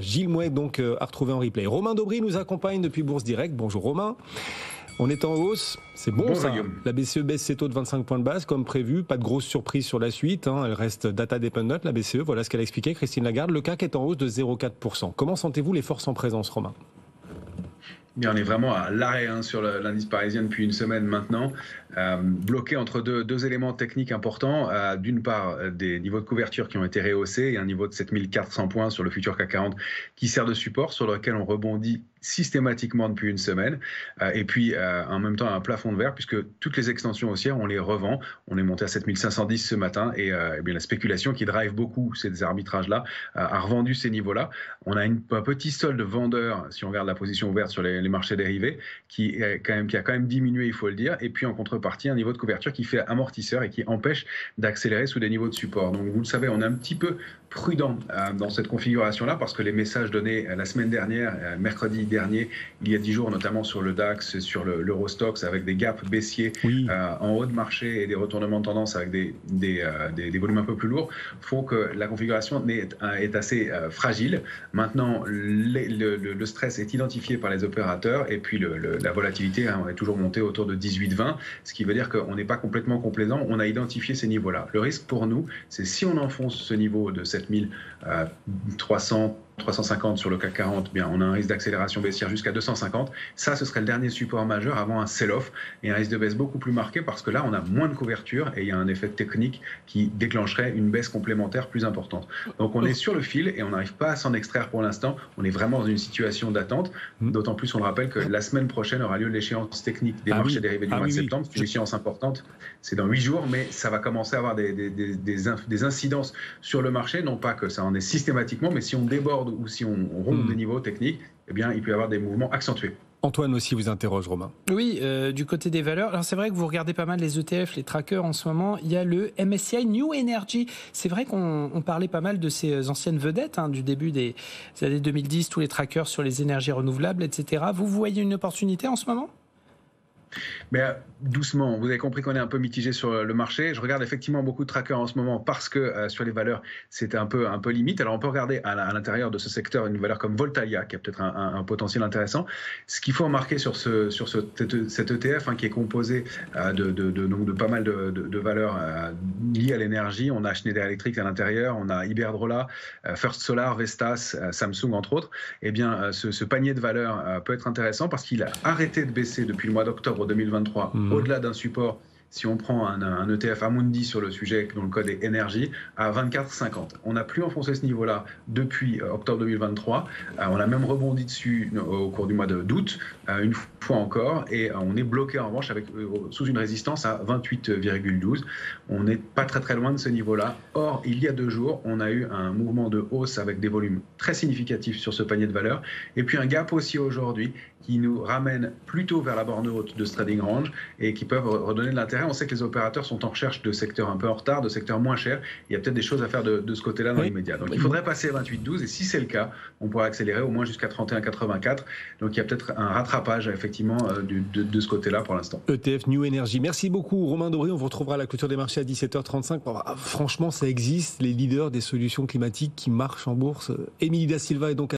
Gilles Mouet donc à retrouver en replay. Romain Daubry nous accompagne depuis Bourse Direct. Bonjour Romain. On est en hausse, c'est bon ça. Guillaume. La BCE baisse ses taux de 25 points de base comme prévu, pas de grosse surprise sur la suite. Elle reste data dependent, la BCE, voilà ce qu'elle a expliqué, Christine Lagarde. Le CAC est en hausse de 0,4%. Comment sentez-vous les forces en présence, Romain ? Bien, on est vraiment à l'arrêt sur l'indice parisien depuis une semaine maintenant, bloqué entre deux éléments techniques importants. D'une part, des niveaux de couverture qui ont été rehaussés et un niveau de 7400 points sur le futur CAC 40 qui sert de support, sur lequel on rebondit systématiquement depuis une semaine. Et puis, en même temps, un plafond de verre, puisque toutes les extensions haussières, on les revend. On est monté à 7510 ce matin et bien, la spéculation qui drive beaucoup ces arbitrages-là a revendu ces niveaux-là. On a un petit solde vendeur, si on regarde la position ouverte sur les marchés dérivés, qui a quand même diminué, il faut le dire. Et puis, en contrepartie, un niveau de couverture qui fait amortisseur et qui empêche d'accélérer sous des niveaux de support. Donc, vous le savez, on est un petit peu prudent dans cette configuration-là parce que les messages donnés la semaine dernière, mercredi dernier, il y a 10 jours, notamment sur le DAX, sur l'Eurostoxx, avec des gaps baissiers en haut de marché et des retournements de tendance avec des volumes un peu plus lourds, font que la configuration est assez fragile. Maintenant, le stress est identifié par les opérateurs et puis la volatilité est toujours montée autour de 18-20, ce qui veut dire qu'on n'est pas complètement complaisant. On a identifié ces niveaux-là. Le risque pour nous, c'est si on enfonce ce niveau de 7300, 350 sur le CAC 40, bien, on a un risque d'accélération baissière jusqu'à 250. Ça, ce serait le dernier support majeur avant un sell-off et un risque de baisse beaucoup plus marqué parce que là, on a moins de couverture et il y a un effet technique qui déclencherait une baisse complémentaire plus importante. Donc, on est sur le fil et on n'arrive pas à s'en extraire pour l'instant. On est vraiment dans une situation d'attente. D'autant plus, on le rappelle que la semaine prochaine aura lieu l'échéance technique des marchés dérivés du mois de septembre. C'est une échéance importante. C'est dans 8 jours, mais ça va commencer à avoir des incidences sur le marché. Non pas que ça en est systématiquement, mais si on déborde ou si on rompt des niveaux techniques, eh bien, il peut y avoir des mouvements accentués. Antoine aussi vous interroge, Romain. Oui, du côté des valeurs. Alors c'est vrai que vous regardez pas mal les ETF, les trackers en ce moment. Il y a le MSCI New Energy. C'est vrai qu'on parlait pas mal de ces anciennes vedettes du début des années 2010, tous les trackers sur les énergies renouvelables, etc. Vous voyez une opportunité en ce moment ? Mais doucement, vous avez compris qu'on est un peu mitigé sur le marché. Je regarde effectivement beaucoup de trackers en ce moment parce que sur les valeurs, c'était un peu limite. Alors on peut regarder à l'intérieur de ce secteur une valeur comme Voltalia qui a peut-être un potentiel intéressant. Ce qu'il faut remarquer sur cet ETF qui est composé de pas mal de valeurs liées à l'énergie. On a Schneider Electric à l'intérieur, on a Iberdrola, First Solar, Vestas, Samsung entre autres. Eh bien, ce panier de valeurs peut être intéressant parce qu'il a arrêté de baisser depuis le mois d'octobre 2023, au-delà d'un support. Si on prend un ETF Amundi sur le sujet dont le code est énergie, à 24,50. On n'a plus enfoncé ce niveau-là depuis octobre 2023. On a même rebondi dessus au cours du mois d'août, une fois encore, et on est bloqué en revanche sous une résistance à 28,12. On n'est pas très loin de ce niveau-là. Or, il y a 2 jours, on a eu un mouvement de hausse avec des volumes très significatifs sur ce panier de valeurs, et puis un gap aussi aujourd'hui qui nous ramène plutôt vers la borne haute de ce trading range et qui peuvent redonner de l'intérêt. On sait que les opérateurs sont en recherche de secteurs un peu en retard, de secteurs moins chers. Il y a peut-être des choses à faire de ce côté-là dans l'immédiat. Donc il faudrait passer à 28,12 et si c'est le cas, on pourrait accélérer au moins jusqu'à 31,84. Donc il y a peut-être un rattrapage effectivement de ce côté-là pour l'instant. ETF New Energy. Merci beaucoup Romain Daubry. On vous retrouvera à la clôture des marchés à 17h35. Franchement, ça existe, les leaders des solutions climatiques qui marchent en bourse. Émilie Da Silva est donc